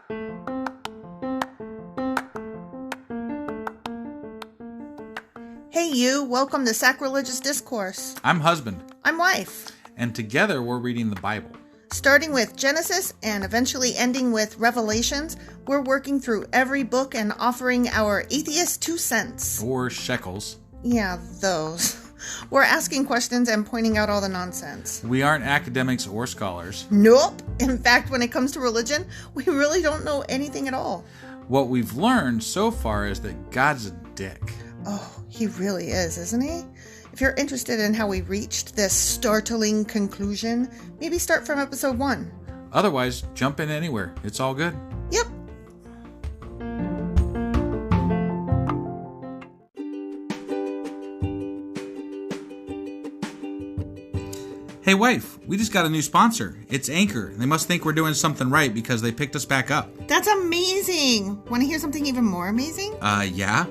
Hey you, welcome to Sacrilegious Discourse. I'm husband. I'm wife. And together we're reading the Bible. Starting with Genesis and eventually ending with Revelations, we're working through every book and offering our atheist 2 cents. Or shekels. Yeah, those. We're asking questions and pointing out all the nonsense. We aren't academics or scholars. Nope. In fact, when it comes to religion, we really don't know anything at all. What we've learned so far is that God's a dick. Oh, he really is, isn't he? If you're interested in how we reached this startling conclusion, maybe start from episode 1. Otherwise, jump in anywhere. It's all good. Yep. Hey wife, we just got a new sponsor. It's Anchor. They must think we're doing something right because they picked us back up. That's amazing. Want to hear something even more amazing? Yeah?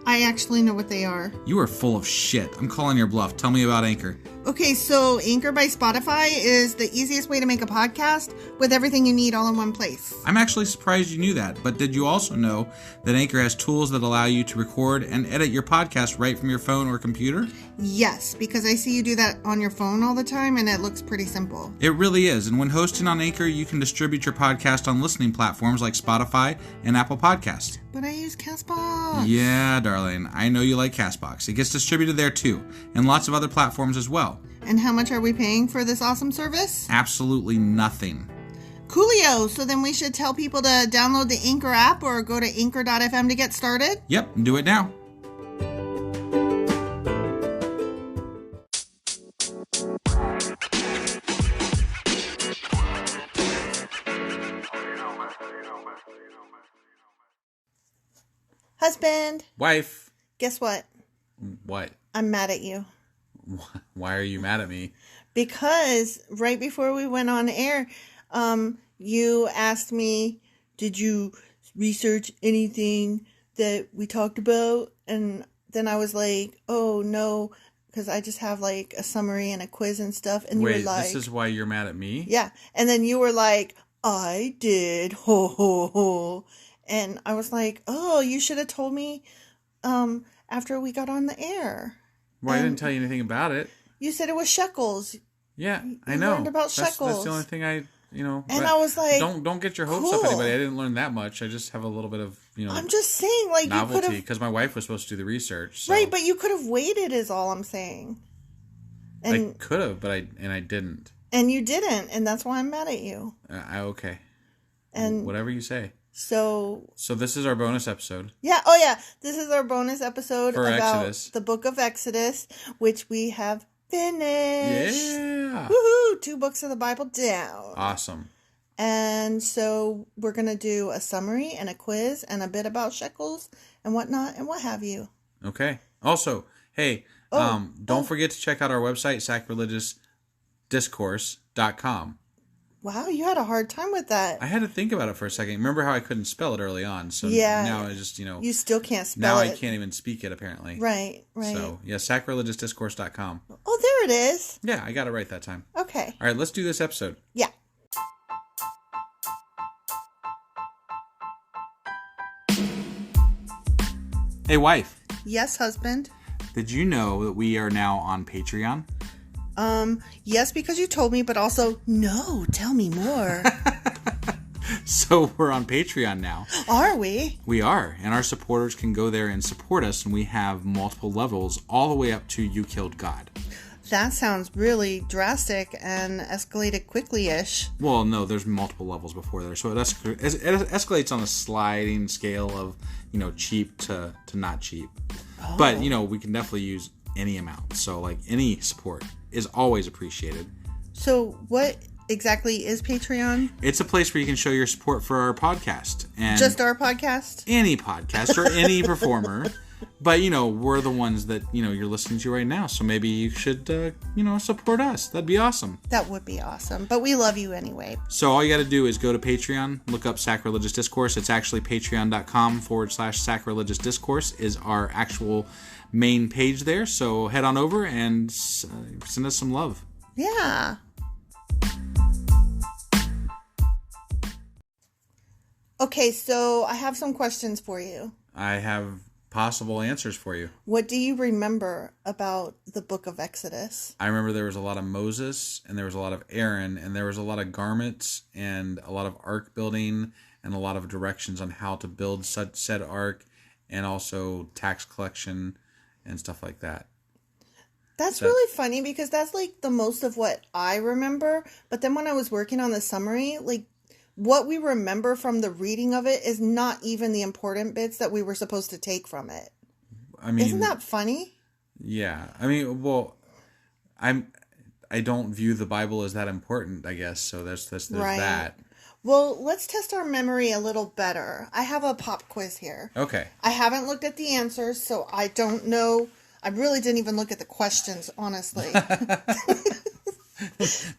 I actually know what they are. You are full of shit. I'm calling your bluff. Tell me about Anchor. Okay, so Anchor by Spotify is the easiest way to make a podcast with everything you need all in one place. I'm actually surprised you knew that, but did you also know that Anchor has tools that allow you to record and edit your podcast right from your phone or computer? Yes, because I see you do that on your phone all the time and it looks pretty simple. It really is, and when hosting on Anchor, you can distribute your podcast on listening platforms like Spotify and Apple Podcasts. But I use CastBox. Yeah, darling, I know you like CastBox. It gets distributed there too, and lots of other platforms as well. And how much are we paying for this awesome service? Absolutely nothing. Coolio! So then we should tell people to download the Anchor app or go to anchor.fm to get started? Yep, do it now. Husband. Wife. Guess what? What? I'm mad at you. Why are you mad at me? Because right before we went on air, you asked me, did you research anything that we talked about? And then I was like, oh no, because I just have like a summary and a quiz and stuff. And Wait, you were like, this is why you're mad at me? Yeah. And then you were like, I did. Ho, ho, ho. And I was like, oh, you should have told me after we got on the air. Well, I didn't tell you anything about it. You said it was shekels. Yeah, I You know. learned about shekels. That's the only thing I. And I was like, don't get your hopes cool. up, anybody. I didn't learn that much. I just have a little bit of, I'm just saying, like, novelty, because my wife was supposed to do the research. So. Right, but you could have waited, is all I'm saying. And I could have, but I didn't. And you didn't, and that's why I'm mad at you. Okay. And whatever you say. So this is our bonus episode. Yeah, oh yeah, this is our bonus episode for about Exodus. The book of Exodus, which we have finished. Yeah. Woohoo! 2 books of the Bible down. Awesome. And so we're going to do a summary and a quiz and a bit about shekels and whatnot and what have you. Okay. Also, hey, don't forget to check out our website, sacrilegiousdiscourse.com. Wow, you had a hard time with that. I had to think about it for a second. Remember how I couldn't spell it early on? So yeah, now I just, You still can't spell it. it. Now I can't even speak it, apparently. Right. So, yeah, sacrilegiousdiscourse.com. Oh, there it is. Yeah, I got it right that time. Okay. All right, let's do this episode. Yeah. Hey, wife. Yes, husband. Did you know that we are now on Patreon? Yes, because you told me, but also, no, tell me more. So we're on Patreon now. Are we? We are, and our supporters can go there and support us, and we have multiple levels all the way up to You Killed God. That sounds really drastic and escalated quickly-ish. Well, no, there's multiple levels before there, so it escalates on a sliding scale of, cheap to not cheap. Oh. But, we can definitely use any amount, so, like, any support is always appreciated. So what exactly is Patreon? It's a place where you can show your support for our podcast. And just our podcast? Any podcast or any performer. But, we're the ones that, you're listening to right now. So maybe you should, support us. That'd be awesome. That would be awesome. But we love you anyway. So all you got to do is go to Patreon, look up Sacrilegious Discourse. It's actually patreon.com/sacrilegious discourse is our actual main page there. So head on over and send us some love. Yeah. Okay, so I have some questions for you. I have possible answers for you. What do you remember about the book of Exodus? I remember there was a lot of Moses, and there was a lot of Aaron, and there was a lot of garments, and a lot of ark building, and a lot of directions on how to build said ark, and also tax collection and stuff like that. That's really funny because that's like the most of what I remember. But then when I was working on the summary, like what we remember from the reading of it is not even the important bits that we were supposed to take from it. I mean, isn't that funny? Yeah. I mean, well, I don't view the Bible as that important, I guess. So there's right. that. Well, let's test our memory a little better. I have a pop quiz here. Okay. I haven't looked at the answers, so I don't know. I really didn't even look at the questions, honestly.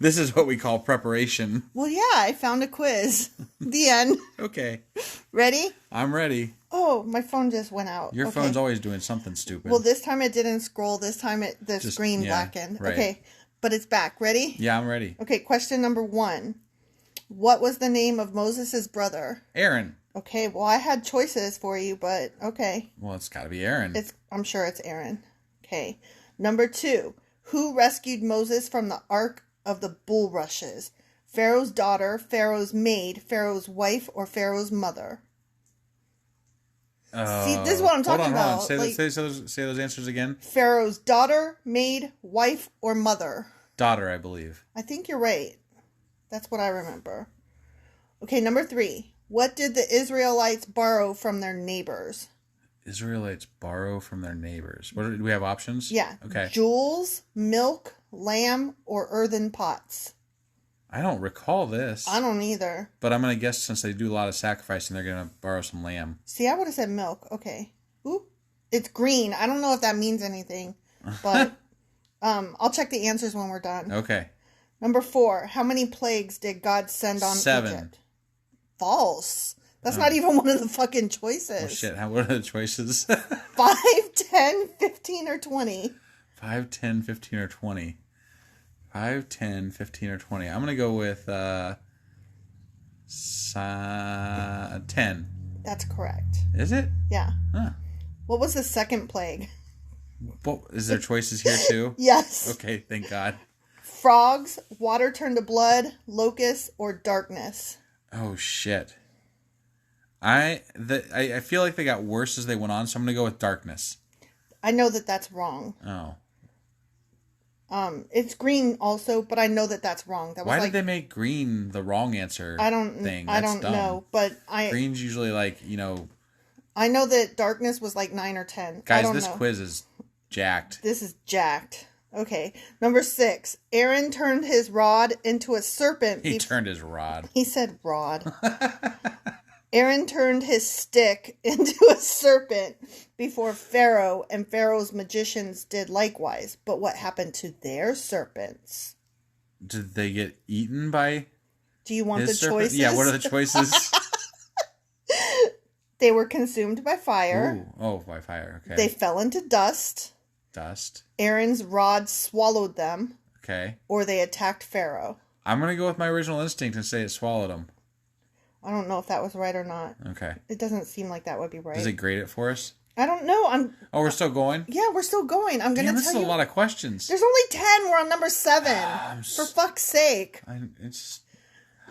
This is what we call preparation. Well, yeah, I found a quiz. The end. Okay. Ready? I'm ready. Oh, my phone just went out. Your phone's always doing something stupid. Well, this time it didn't scroll. This time the screen blackened. Right. Okay, but it's back. Ready? Yeah, I'm ready. Okay, question number 1. What was the name of Moses' brother? Aaron. Okay, well, I had choices for you, but okay. Well, it's got to be Aaron. I'm sure it's Aaron. Okay. Number 2. Who rescued Moses from the Ark of the Bulrushes? Pharaoh's daughter, Pharaoh's maid, Pharaoh's wife, or Pharaoh's mother? See, this is what I'm talking about. Hold on. Say those answers again. Pharaoh's daughter, maid, wife, or mother? Daughter, I believe. I think you're right. That's what I remember. Okay, number 3. What did the Israelites borrow from their neighbors? Israelites borrow from their neighbors. Do we have options? Yeah. Okay. Jewels, milk, lamb, or earthen pots? I don't recall this. I don't either. But I'm going to guess since they do a lot of sacrificing, they're going to borrow some lamb. See, I would have said milk. Okay. Ooh. It's green. I don't know if that means anything. But I'll check the answers when we're done. Okay. Number 4. How many plagues did God send on 7. Egypt? False. That's not even one of the fucking choices. Oh, shit. What are the choices? 5, 10, 15, or 20. 5, 10, 15, or 20. 5, 10, 15, or 20. I'm going to go with 10. That's correct. Is it? Yeah. Huh. What was the second plague? Well, is there choices here too? Yes. Okay, thank God. Frogs, water turned to blood, locusts, or darkness? Oh, shit. I feel like they got worse as they went on, so I'm going to go with darkness. I know that that's wrong. Oh. It's green also, but I know that that's wrong. Why did they make green the wrong answer? I don't know, but green's usually like, I know that darkness was like 9 or 10. Guys, this quiz is jacked. This is jacked. Okay. Number 6. Aaron turned his rod into a serpent. He turned his rod. He said rod. Aaron turned his stick into a serpent before Pharaoh, and Pharaoh's magicians did likewise. But what happened to their serpents? Did they get eaten by Do you want the serpent? choices? Yeah, what are the choices? They were consumed by fire. Ooh. Oh, by fire. Okay. They fell into dust. Dust. Aaron's rod swallowed them. Okay. Or they attacked Pharaoh. I'm going to go with my original instinct and say it swallowed them. I don't know if that was right or not. Okay. It doesn't seem like that would be right. Does it grade it for us? I don't know. We're still going? Yeah, we're still going. I'm going to tell you. This is a lot of questions. There's only 10. We're on number 7. For fuck's sake.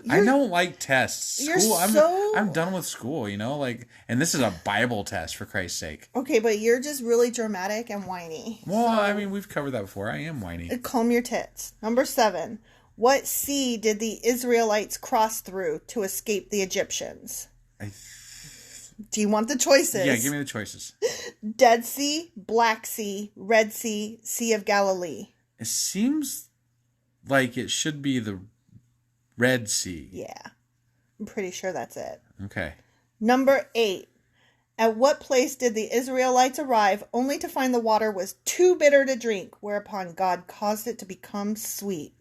I don't like tests. School, you're I'm done with school, and this is a Bible test, for Christ's sake. Okay, but you're just really dramatic and whiny. Well, we've covered that before. I am whiny. Calm your tits. Number 7. What sea did the Israelites cross through to escape the Egyptians? Do you want the choices? Yeah, give me the choices. Dead Sea, Black Sea, Red Sea, Sea of Galilee. It seems like it should be the Red Sea. Yeah. I'm pretty sure that's it. Okay. Number 8. At what place did the Israelites arrive only to find the water was too bitter to drink, whereupon God caused it to become sweet?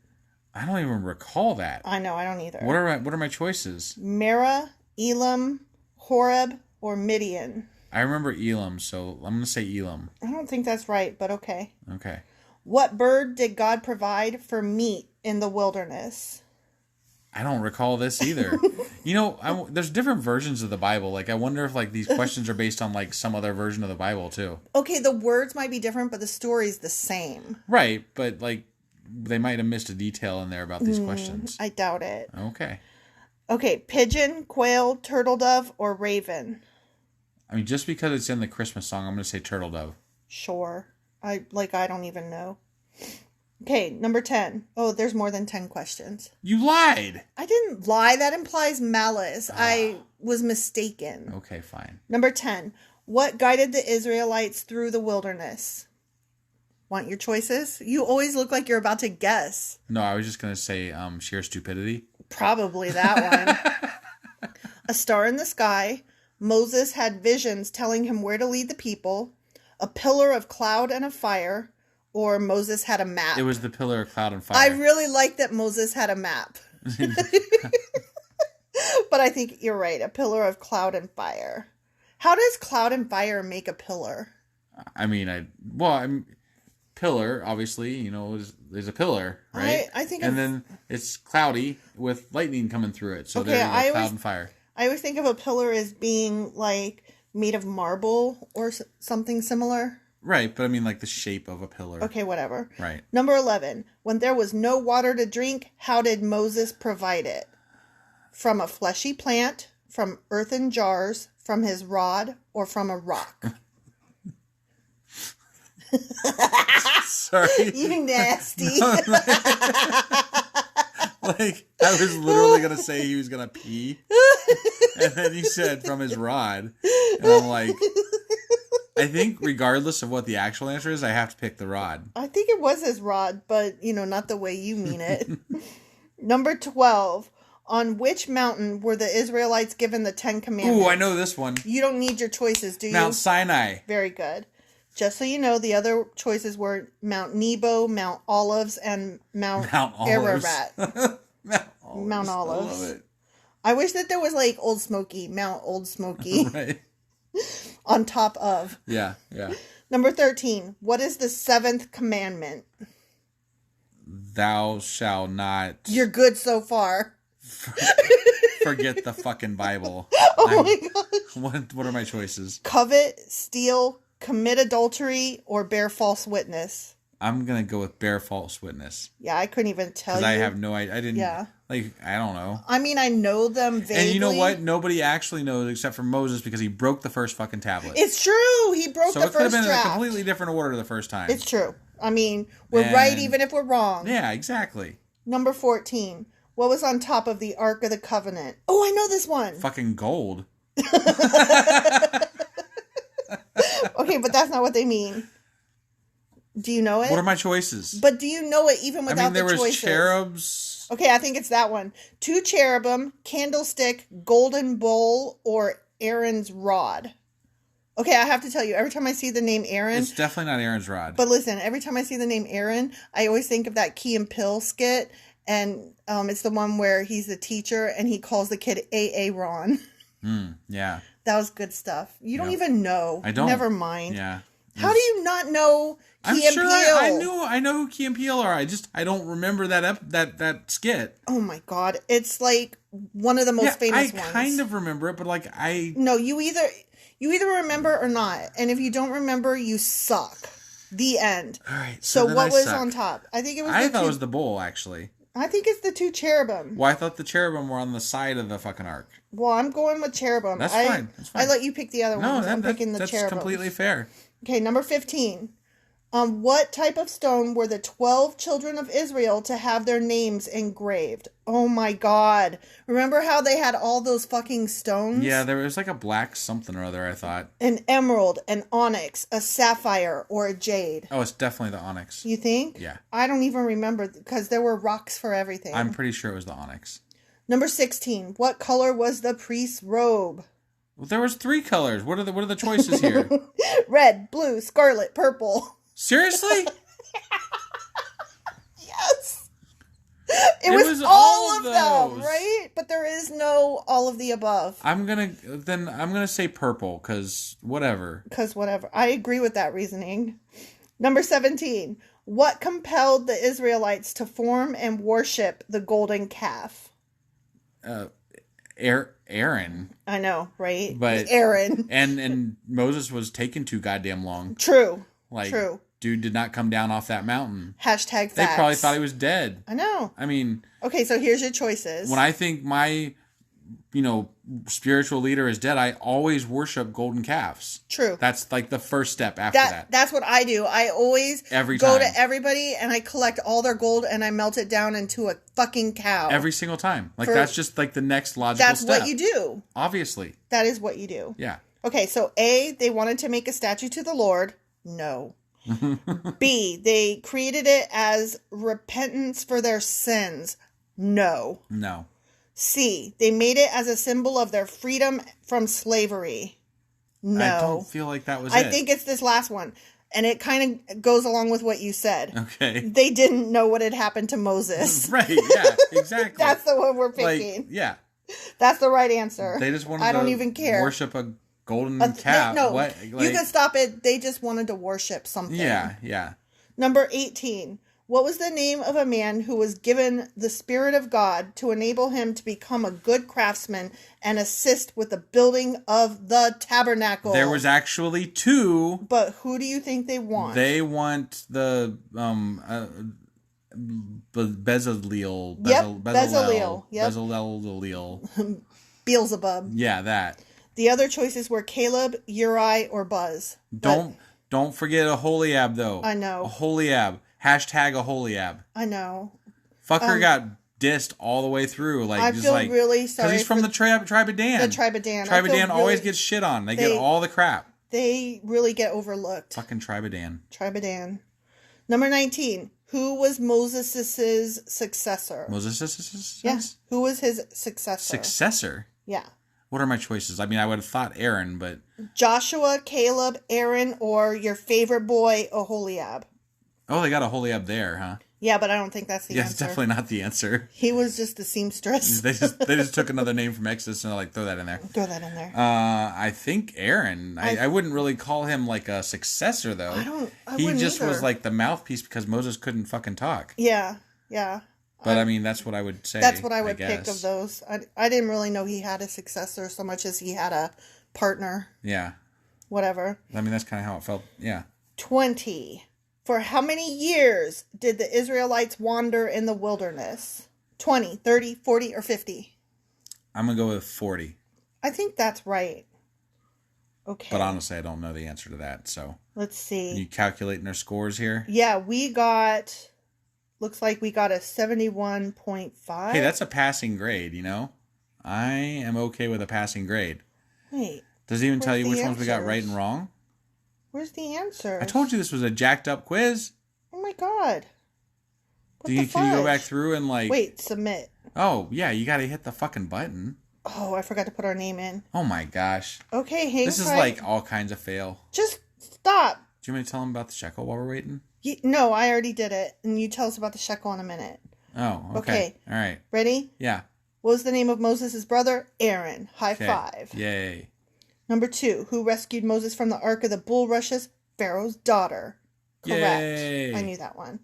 I don't even recall that. I know, I don't either. What are my choices? Merah, Elam, Horeb, or Midian? I remember Elam, so I'm going to say Elam. I don't think that's right, but okay. Okay. What bird did God provide for meat in the wilderness? I don't recall this either. You know, there's different versions of the Bible. Like, I wonder if, like, these questions are based on, like, some other version of the Bible, too. Okay, the words might be different, but the story's the same. Right, but, like, they might have missed a detail in there about these questions. I doubt it. Okay. Okay, pigeon, quail, turtle dove, or raven? I mean, just because it's in the Christmas song, I'm going to say turtle dove. Sure. I don't even know. Okay, number 10. Oh, there's more than 10 questions. You lied! I didn't lie. That implies malice. I was mistaken. Okay, fine. Number 10. What guided the Israelites through the wilderness? Want your choices? You always look like you're about to guess. No, I was just going to say sheer stupidity. Probably that one. A star in the sky. Moses had visions telling him where to lead the people. A pillar of cloud and of fire. Or Moses had a map. It was the pillar of cloud and fire. I really like that Moses had a map. But I think you're right. A pillar of cloud and fire. How does cloud and fire make a pillar? I mean, pillar, obviously, you know, is a pillar, right? I think and then it's cloudy with lightning coming through it. So okay, there you go, cloud and fire. I always think of a pillar as being like made of marble or something similar. Right, but I mean like the shape of a pillar. Okay, whatever. Right. Number 11. When there was no water to drink, how did Moses provide it? From a fleshy plant, from earthen jars, from his rod, or from a rock? Sorry. You nasty. Like, I was literally going to say he was going to pee. And then he said from his rod. And I'm like, I think regardless of what the actual answer is, I have to pick the rod. I think it was his rod, but, you know, not the way you mean it. Number 12. On which mountain were the Israelites given the 10 Commandments? Ooh, I know this one. You don't need your choices, do you? Mount Sinai. Very good. Just so you know, the other choices were Mount Nebo, Mount Olives, and Mount Ararat. Mount Olives. I love it. I wish that there was like Old Smoky, Mount Old Smoky. Right. On top of. Yeah, yeah. Number 13. What is the 7th commandment? Thou shalt not... You're good so far. Forget the fucking Bible. Oh my God. What are my choices? Covet, steal, commit adultery, or bear false witness? I'm going to go with bear false witness. Yeah, I couldn't even tell you. Because I have no idea. I didn't... Yeah. Like, I don't know. I mean, I know them vaguely. And you know what? Nobody actually knows except for Moses because he broke the first fucking tablet. It's true. He broke the first draft. So it could have been a completely different order the first time. It's true. I mean, we're right even if we're wrong. Yeah, exactly. Number 14. What was on top of the Ark of the Covenant? Oh, I know this one. Fucking gold. Okay, but that's not what they mean. Do you know it? What are my choices? But do you know it even without the choices? There was cherubs. Okay, I think it's that one. 2 cherubim, candlestick, golden bowl, or Aaron's rod. Okay, I have to tell you, every time I see the name Aaron... It's definitely not Aaron's rod. But listen, every time I see the name Aaron, I always think of that Key and Peele skit. And it's the one where he's the teacher and he calls the kid Aaron. Yeah. That was good stuff. You don't even know. I don't. Never mind. Yeah. How do you not know Key and Peele? I know who Key and Peele are. I don't remember that skit. Oh my God. It's like one of the most famous ones. I kind of remember it, but No, you either remember or not. And if you don't remember, you suck. The end. All right. So what was on top? I think it was I thought it was the bowl, actually. I think it's the 2 cherubim. Well, I thought the cherubim were on the side of the fucking ark. Well, I'm going with cherubim. That's fine. I let you pick the other ones. I'm picking the cherubim. That's completely fair. Okay, number 15. What type of stone were the 12 children of Israel to have their names engraved? Oh my God. Remember how they had all those fucking stones? Yeah, there was like a black something or other, I thought. An emerald, an onyx, a sapphire, or a jade. Oh, it's definitely the onyx. You think? Yeah. I don't even remember because there were rocks for everything. I'm pretty sure it was the onyx. Number 16. What color was the priest's robe? Well, there was 3 colors. What are the choices here? Red, blue, scarlet, purple. Seriously? Yes. It was all of them, right? But there is no all of the above. I'm gonna say purple because whatever. I agree with that reasoning. Number 17. What compelled the Israelites to form and worship the golden calf? Aaron. I know, right? But Aaron. And Moses was taking too goddamn long. True. Like, True. dude did not come down off that mountain. Hashtag facts. They probably thought he was dead. I know. I mean... Okay, so here's your choices. When I think my, spiritual leader is dead, I always worship golden calves. True. That's like the first step after that. That's what I do. I always go to everybody and I collect all their gold and I melt it down into a fucking cow. Every single time. Like, that's just like the next logical step. That's what you do. Obviously. That is what you do. Yeah. Okay, so A, they wanted to make a statue to the Lord. No. B, they created it as repentance for their sins. No. No. C, they made it as a symbol of their freedom from slavery. No. I don't feel like that was it. I think it's this last one. And it kind of goes along with what you said. Okay. They didn't know what had happened to Moses. Right, yeah, exactly. That's the one we're picking. Like, yeah. That's the right answer. They just wanted I don't even care. Worship a golden calf. No, what? You can stop it. They just wanted to worship something. Yeah, yeah. Number 18. What was the name of a man who was given the Spirit of God to enable him to become a good craftsman and assist with the building of the tabernacle? There was actually two. But who do you think they want? They want the Bezaleel. Yep, Bezaleel. Yep. Bezaleel. Beelzebub. Yeah, that. The other choices were Caleb, Uri, or Buzz. Don't forget Aholiab, though. I know. Aholiab. Hashtag Aholiab. I know. Fucker got dissed all the way through. Like, I just feel like, really sorry. Because he's from the tribe of Dan. The tribe of Dan. Tribe of Dan always gets shit on. They get all the crap. They really get overlooked. Fucking tribe of Dan. Tribe of Dan. Number 19. Who was Moses' successor? Moses'? Yes. Yeah. Who was his successor? Successor? Yeah. What are my choices? I mean, I would have thought Aaron, but... Joshua, Caleb, Aaron, or your favorite boy, Aholiab. Oh, they got Aholiab there, huh? Yeah, but I don't think that's the answer. Yeah, it's definitely not the answer. He was just the seamstress. they just took another name from Exodus and they're like, throw that in there. Throw that in there. I think Aaron. I wouldn't really call him like a successor, though. He just was like the mouthpiece because Moses couldn't fucking talk. Yeah, yeah. But I mean, that's what I would say. That's what I would pick of those. I didn't really know he had a successor so much as he had a partner. Yeah. Whatever. I mean, that's kind of how it felt. Yeah. 20. For how many years did the Israelites wander in the wilderness? 20, 30, 40, or 50? I'm going to go with 40. I think that's right. Okay. But honestly, I don't know the answer to that, so. Let's see. Are you calculating our scores here? Yeah, looks like we got a 71.5. Hey, that's a passing grade, you know? I am okay with a passing grade. Wait. Does it even tell you which ones we got right and wrong? Where's the answer? I told you this was a jacked up quiz. Oh my god. Can you go back through and like... Wait, submit. Oh, yeah, you gotta hit the fucking button. Oh, I forgot to put our name in. Oh my gosh. Okay, hang This is like all kinds of fail. Just stop. Do you want me to tell them about the shekel while we're waiting? No, I already did it. And you tell us about the shekel in a minute. Oh, okay. All right. Ready? Yeah. What was the name of Moses' brother? Aaron. High five. Yay. Number 2. Who rescued Moses from the Ark of the Bulrushes? Pharaoh's daughter. Correct. Yay. I knew that one.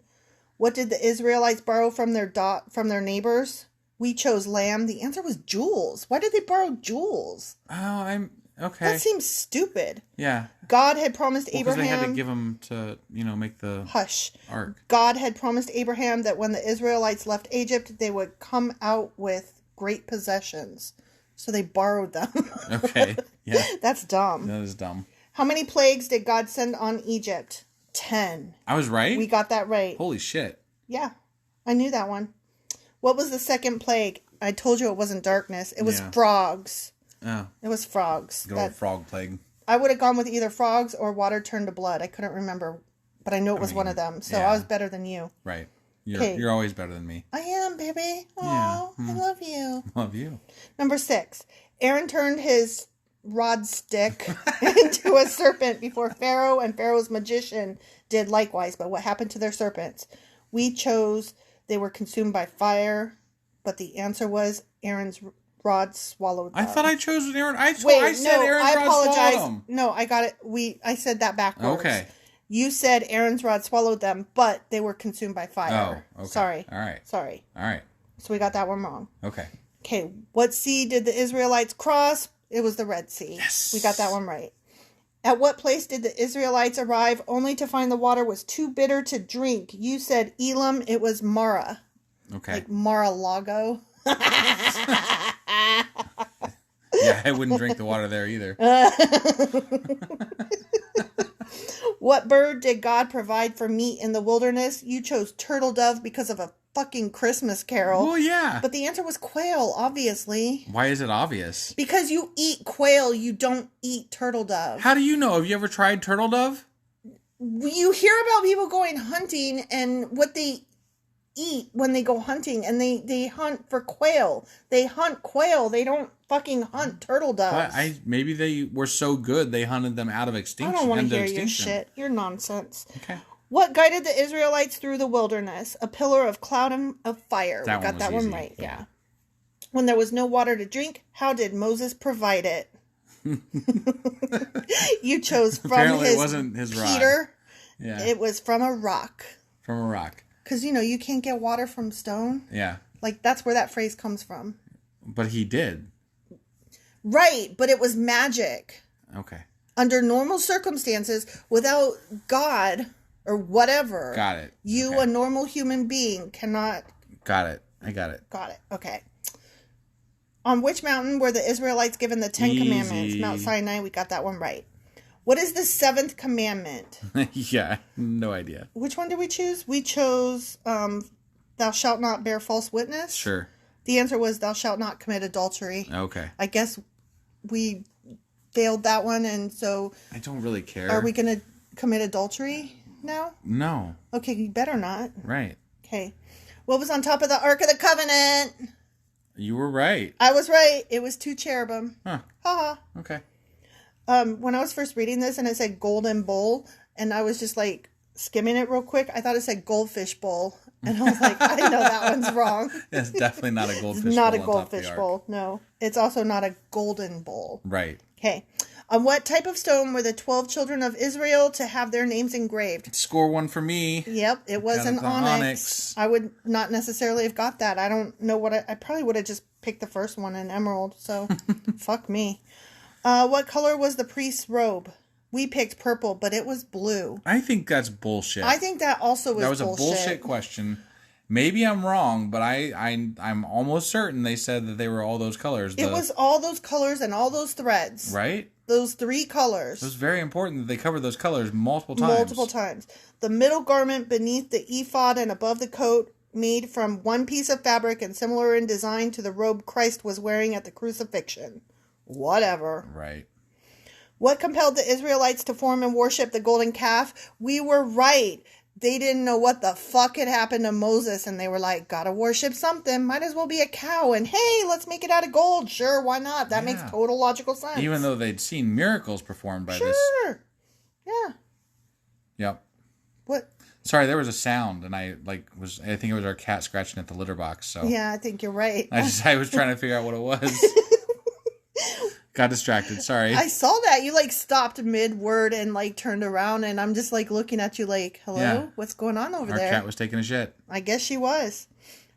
What did the Israelites borrow from their neighbors? We chose lamb. The answer was jewels. Why did they borrow jewels? Oh, okay. That seems stupid. Yeah. God had promised Abraham... Because they had to give them to, make the ark. God had promised Abraham that when the Israelites left Egypt, they would come out with great possessions. So they borrowed them. Okay. Yeah. That's dumb. That is dumb. How many plagues did God send on Egypt? 10. I was right? We got that right. Holy shit. Yeah. I knew that one. What was the second plague? I told you it wasn't darkness. It was frogs. Oh. It was frogs. Good old frog plague. I would have gone with either frogs or water turned to blood. I couldn't remember, but I knew it was one of them. So I was better than you. Right. You're always better than me. I am, baby. Oh, I love you. Love you. Number 6. Aaron turned his rod stick into a serpent before Pharaoh and Pharaoh's magician did likewise. But what happened to their serpents? We chose they were consumed by fire, but the answer was Aaron's rod swallowed them. I thought I chose Aaron. I said Aaron's I rod apologize. swallowed them. No, I got it. I said that backwards. Okay. You said Aaron's rod swallowed them, but they were consumed by fire. Oh, okay. Sorry. All right. Sorry. All right. So we got that one wrong. Okay. Okay, what sea did the Israelites cross? It was the Red Sea. Yes. We got that one right. At what place did the Israelites arrive only to find the water was too bitter to drink? You said Elam. It was Mara. Okay. Like Mar-a-Lago. Yeah, I wouldn't drink the water there either. What bird did God provide for meat in the wilderness? You chose turtle dove because of a fucking Christmas carol. Well, yeah. But the answer was quail, obviously. Why is it obvious? Because you eat quail, you don't eat turtle dove. How do you know? Have you ever tried turtle dove? You hear about people going hunting and what they eat when they go hunting, and they hunt for quail. They hunt quail. They don't fucking hunt turtle doves. Maybe they were so good they hunted them out of extinction. I don't want to hear your shit. You're nonsense. Okay. What guided the Israelites through the wilderness? A pillar of cloud and of fire. We got that one right. Yeah. When there was no water to drink, how did Moses provide it? You chose from Apparently it wasn't his Peter. Rod. Yeah. It was from a rock. From a rock. Because, you can't get water from stone. Yeah. Like, that's where that phrase comes from. But he did. Right, but it was magic. Okay. Under normal circumstances, without God or whatever. Got it. You, okay. a normal human being, cannot... Got it. I got it. Got it. Okay. On which mountain were the Israelites given the 10 Commandments? Mount Sinai. We got that one right. What is the 7th commandment? Yeah, no idea. Which one did we choose? We chose thou shalt not bear false witness. Sure. The answer was thou shalt not commit adultery. Okay. I guess we failed that one, and so... I don't really care. Are we going to commit adultery now? No. Okay, you better not. Right. Okay. What was on top of the Ark of the Covenant? You were right. I was right. It was 2 cherubim. Huh. Ha. Okay. When I was first reading this and it said golden bowl, and I was just like skimming it real quick, I thought it said goldfish bowl. And I was like, I know that one's wrong. It's definitely not a goldfish bowl. It's not a goldfish bowl. No. It's also not a golden bowl. Right. Okay. On what type of stone were the 12 children of Israel to have their names engraved? Score one for me. Yep, it was an onyx. I would not necessarily have got that. I don't know what I probably would have just picked the first one, an emerald. So, fuck me. What color was the priest's robe? We picked purple, but it was blue. I think that's bullshit. I think that also was bullshit. That was a bullshit question. Maybe I'm wrong, but I'm almost certain they said that they were all those colors. It was all those colors and all those threads. Right? Those 3 colors. It was very important that they covered those colors multiple times. Multiple times. The middle garment beneath the ephod and above the coat, made from one piece of fabric and similar in design to the robe Christ was wearing at the crucifixion. Whatever. Right. What compelled the Israelites to form and worship the golden calf? We were right. They didn't know what the fuck had happened to Moses, and they were like, gotta worship something. Might as well be a cow. And hey, let's make it out of gold. Sure, why not? That makes total logical sense. Even though they'd seen miracles performed by this. Sure. Yeah. Yep. What? Sorry, there was a sound, and I think it was our cat scratching at the litter box. So yeah, I think you're right. I was trying to figure out what it was. Got distracted. Sorry. I saw that. You stopped mid-word and turned around, and I'm just looking at you hello? Yeah. What's going on over there? Our cat was taking a shit. I guess she was.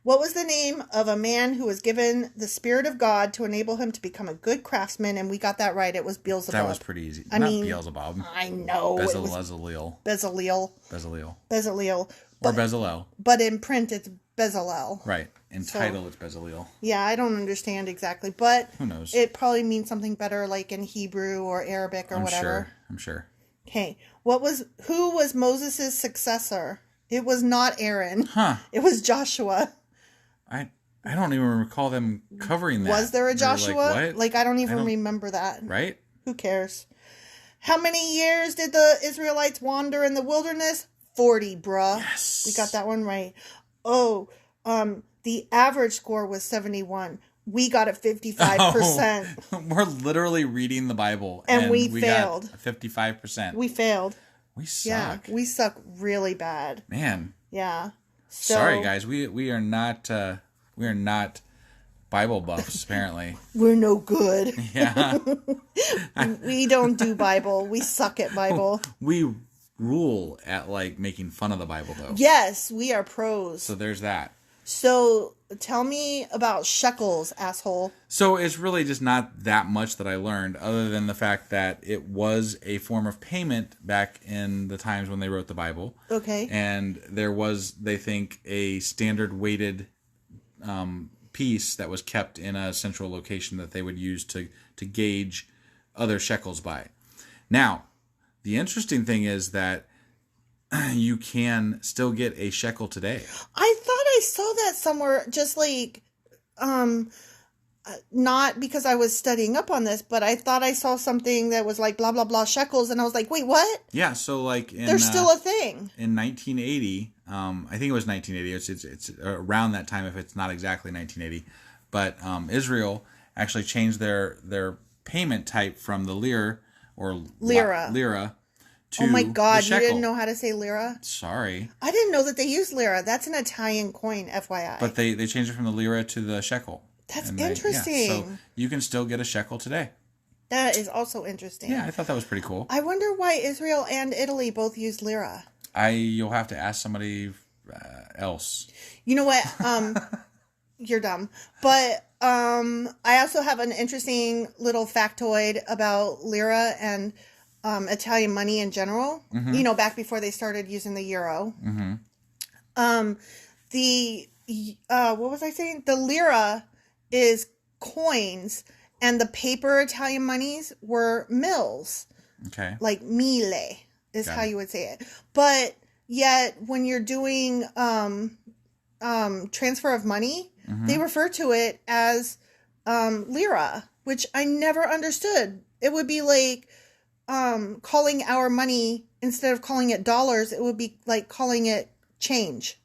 What was the name of a man who was given the Spirit of God to enable him to become a good craftsman? And we got that right. It was Beelzebub. That was pretty easy. Not Beelzebub. I know. Bezalel. Bezalel. Or Bezalel. But in print, it's Bezalel. Right. In title, it's Bezalel. Yeah, I don't understand exactly, but who knows? It probably means something better, like in Hebrew or Arabic or whatever. I'm sure. Okay, who was Moses' successor? It was not Aaron. Huh? It was Joshua. I don't even recall them covering that. Was there a Joshua? What? I don't even remember that. Right? Who cares? How many years did the Israelites wander in the wilderness? 40, bruh. Yes. We got that one right. Oh, the average score was 71. We got a 55%. Oh, we're literally reading the Bible. And we failed. Got 55%. We failed. We suck. Yeah, we suck really bad. Man. Yeah. So, sorry, guys. We are not Bible buffs, apparently. We're no good. Yeah. We don't do Bible. We suck at Bible. We rule at making fun of the Bible, though. Yes, we are pros. So there's that. So tell me about shekels, asshole. So it's really just not that much that I learned, other than the fact that it was a form of payment back in the times when they wrote the Bible. Okay. And there was, they think, a standard weighted piece that was kept in a central location that they would use to gauge other shekels by. Now, the interesting thing is that you can still get a shekel today. I thought I saw that somewhere, just like, not because I was studying up on this, but I thought I saw something that was like blah, blah, blah shekels. And I was like, wait, what? Yeah, so like there's still a thing. In 1980, I think it was 1980. It's around that time if it's not exactly 1980. But Israel actually changed their payment type from the lira to oh my God, the you didn't know how to say lira? Sorry. I didn't know that they used lira. That's an Italian coin, FYI. But they changed it from the lira to the shekel. That's interesting. So you can still get a shekel today. That is also interesting. Yeah, I thought that was pretty cool. I wonder why Israel and Italy both use lira. You'll have to ask somebody else. You know what? You're dumb. But I also have an interesting little factoid about lira and Italian money in general. Mm-hmm. You know, back before they started using the euro. Mm-hmm. What was I saying? The lira is coins, and the paper Italian monies were mills. Okay. Like mille is how you would say it. But yet, when you're doing transfer of money, they refer to it as lira, which I never understood. It would be like calling our money, instead of calling it dollars, it would be like calling it change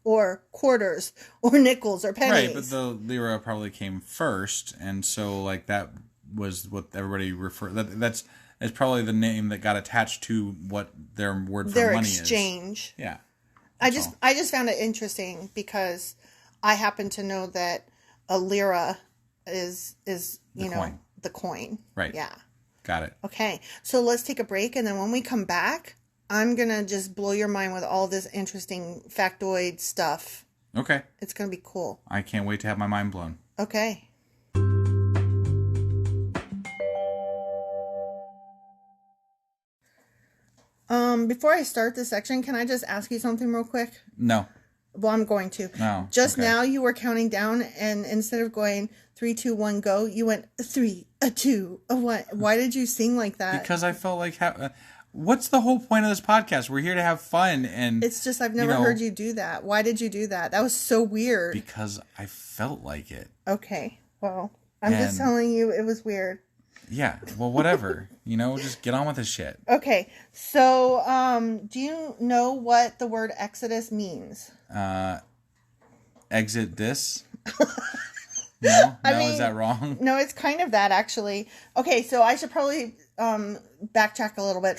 or quarters or nickels or pennies. Right, but the lira probably came first, and so like that was what everybody referred. That's probably the name that got attached to what their word for their money exchange. is. Yeah. I just found it interesting because I happen to know that a lira is the coin. Right. Yeah. Got it. Okay. So let's take a break, and then when we come back, I'm going to just blow your mind with all this interesting factoid stuff. Okay. It's going to be cool. I can't wait to have my mind blown. Okay. Before I start this section, can I just ask you something real quick? No. Well, I'm going to. No. Just now you were counting down, and instead of going 3, 2, 1, go, you went 3, 2, 1. Why did you sing like that? Because I felt like, what's the whole point of this podcast? We're here to have fun, and it's just I've never heard you do that. Why did you do that? That was so weird. Because I felt like it. Okay. Well, I'm just telling you, it was weird. Yeah. Well, whatever. Just get on with this shit. Okay. So, do you know what the word Exodus means? Exit this? No? Is that wrong? No, it's kind of that, actually. Okay, so I should probably backtrack a little bit.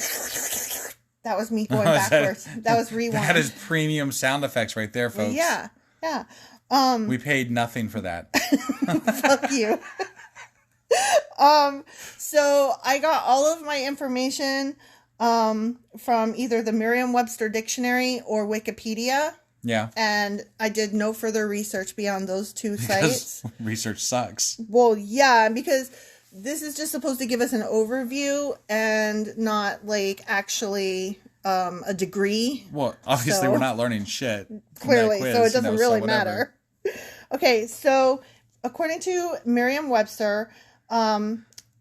That was me going backwards. That was rewind. That is premium sound effects right there, folks. Yeah. We paid nothing for that. Fuck you. So I got all of my information from either the Merriam-Webster Dictionary or Wikipedia. Yeah. And I did no further research beyond those two sites. Research sucks. Well, yeah, because this is just supposed to give us an overview and not like actually a degree. Well, obviously we're not learning shit. Clearly, quiz, so it doesn't really so matter. Okay, so according to Merriam-Webster,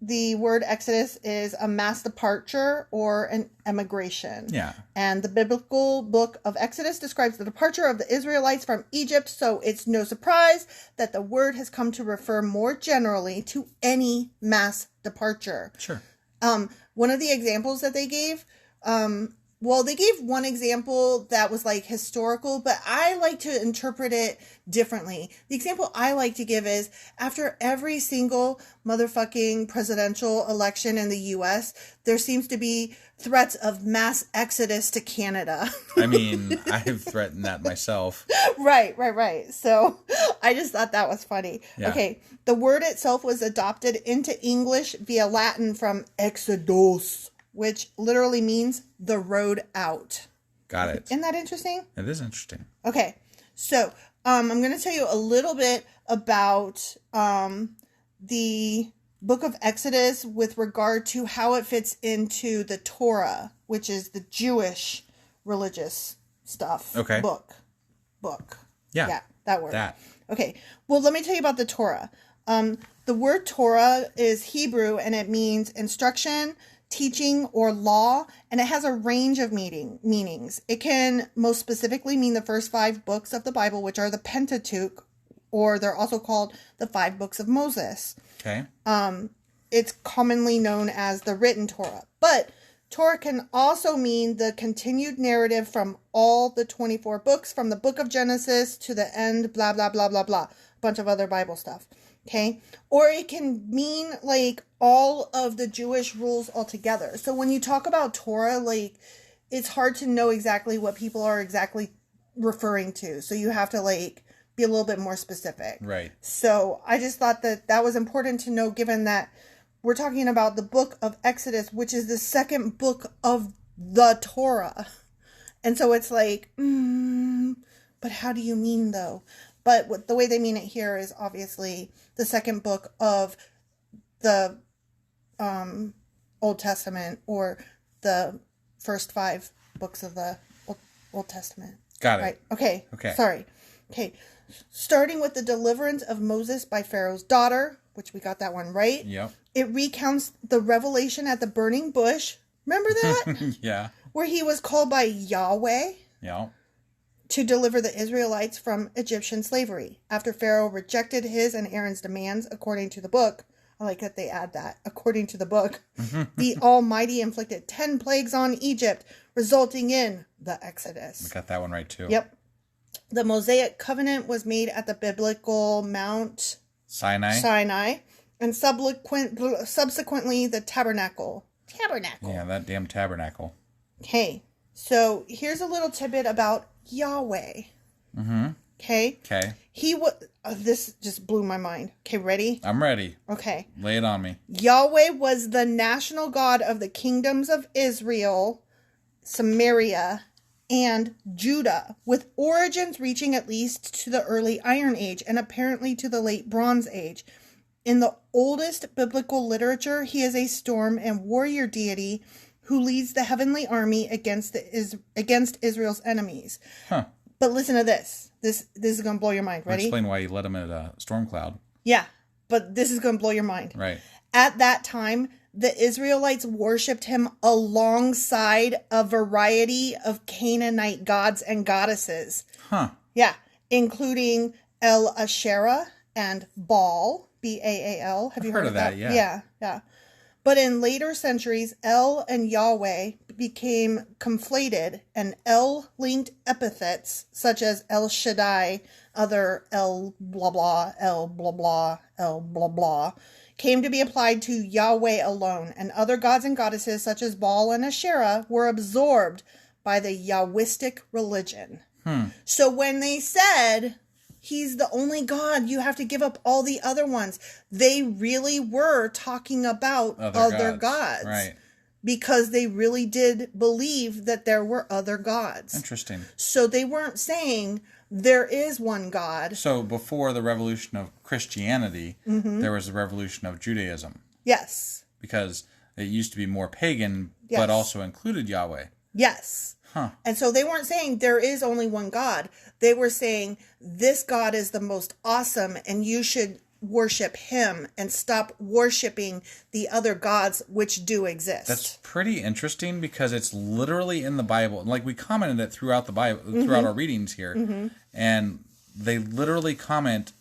the word Exodus is a mass departure or an emigration. Yeah. And the biblical book of Exodus describes the departure of the Israelites from Egypt, so it's no surprise that the word has come to refer more generally to any mass departure. Sure. One of the examples that they gave, they gave one example that was like historical, but I like to interpret it differently. The example I like to give is after every single motherfucking presidential election in the U.S., there seems to be threats of mass exodus to Canada. I mean, I have threatened that myself. Right. So I just thought that was funny. Yeah. Okay. The word itself was adopted into English via Latin from exodus, which literally means the road out. Got it. Isn't that interesting? It is interesting. Okay. So I'm going to tell you a little bit about the book of Exodus with regard to how it fits into the Torah, which is the Jewish religious stuff. Okay. Book. Yeah. Yeah, that word. That. Okay. Well, let me tell you about the Torah. The word Torah is Hebrew, and it means instruction, teaching, or law, and it has a range of meanings. It can most specifically mean the first 5 books of the Bible, which are the Pentateuch, or they're also called the 5 books of Moses. Okay. It's commonly known as the written Torah. But Torah can also mean the continued narrative from all the 24 books, from the book of Genesis to the end, blah, blah, blah, blah, blah. A bunch of other Bible stuff. Okay. Or it can mean like all of the Jewish rules altogether. So when you talk about Torah, like it's hard to know exactly what people are exactly referring to. So you have to like be a little bit more specific. Right. So I just thought that was important to know, given that we're talking about the book of Exodus, which is the second book of the Torah. And so it's like, but how do you mean though? But the way they mean it here is obviously the second book of the Old Testament, or the first 5 books of the Old Testament. Got it. Right. Okay. Okay. Sorry. Okay. Starting with the deliverance of Moses by Pharaoh's daughter, which we got that one right. Yep. It recounts the revelation at the burning bush. Remember that? Yeah. Where he was called by Yahweh. Yeah. To deliver the Israelites from Egyptian slavery. After Pharaoh rejected his and Aaron's demands, according to the book, I like that they add that, according to the book, the Almighty inflicted 10 plagues on Egypt, resulting in the Exodus. We got that one right too. Yep. The Mosaic covenant was made at the biblical Mount Sinai, and subsequently the tabernacle. Yeah, that damn tabernacle. Okay, so here's a little tidbit about Yahweh. Mm-hmm. Okay. Okay. He was. This just blew my mind. Okay, ready? I'm ready. Okay. Lay it on me. Yahweh was the national god of the kingdoms of Israel, Samaria, and Judah, with origins reaching at least to the early Iron Age and apparently to the late Bronze Age. In the oldest biblical literature, he is a storm and warrior deity who leads the heavenly army against Israel's enemies. Huh. But listen to this. This is going to blow your mind. Ready? Explain why you let him at a storm cloud. Yeah, but this is going to blow your mind. Right. At that time, the Israelites worshipped him alongside a variety of Canaanite gods and goddesses. Huh. Yeah, including El Asherah and Baal, Baal. Have you heard of that? Yeah. Yeah. But in later centuries, El and Yahweh became conflated, and El-linked epithets such as El Shaddai, other El blah blah, El blah blah, El blah blah, came to be applied to Yahweh alone, and other gods and goddesses such as Baal and Asherah were absorbed by the Yahwistic religion. So when they said he's the only God, you have to give up all the other ones, they really were talking about other gods. Right. Because they really did believe that there were other gods. Interesting. So they weren't saying there is one God. So before the revolution of Christianity, there was the revolution of Judaism. Yes. Because it used to be more pagan, Yes. but also included Yahweh. Yes. Huh. And so they weren't saying there is only one God. They were saying this God is the most awesome and you should worship him and stop worshiping the other gods which do exist. That's pretty interesting because it's literally in the Bible. Like we commented it throughout the Bible, throughout our readings here. And they literally comment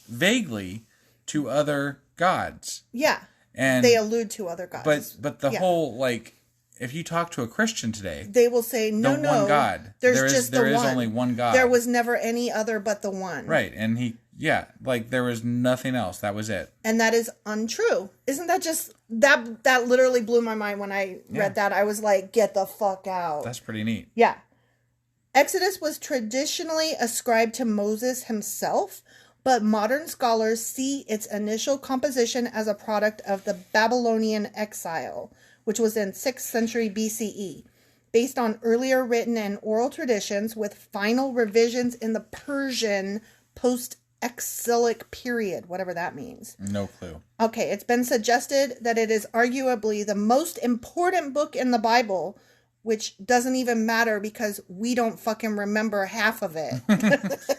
vaguely to other gods. Yeah. And they allude to other gods. But the whole, like, if you talk to a Christian today, they will say, no, one God. There is only one God. There was never any other but the one. Right. And like there was nothing else. That was it. And that is untrue. Isn't that just, that literally blew my mind when I read that. I was like, get the fuck out. That's pretty neat. Yeah. Exodus was traditionally ascribed to Moses himself, but modern scholars see its initial composition as a product of the Babylonian exile, which was in 6th century BCE. based on earlier written and oral traditions with final revisions in the Persian post-exilic period, whatever that means. No clue. Okay, it's been suggested that it is arguably the most important book in the Bible, which doesn't even matter because we don't fucking remember half of it.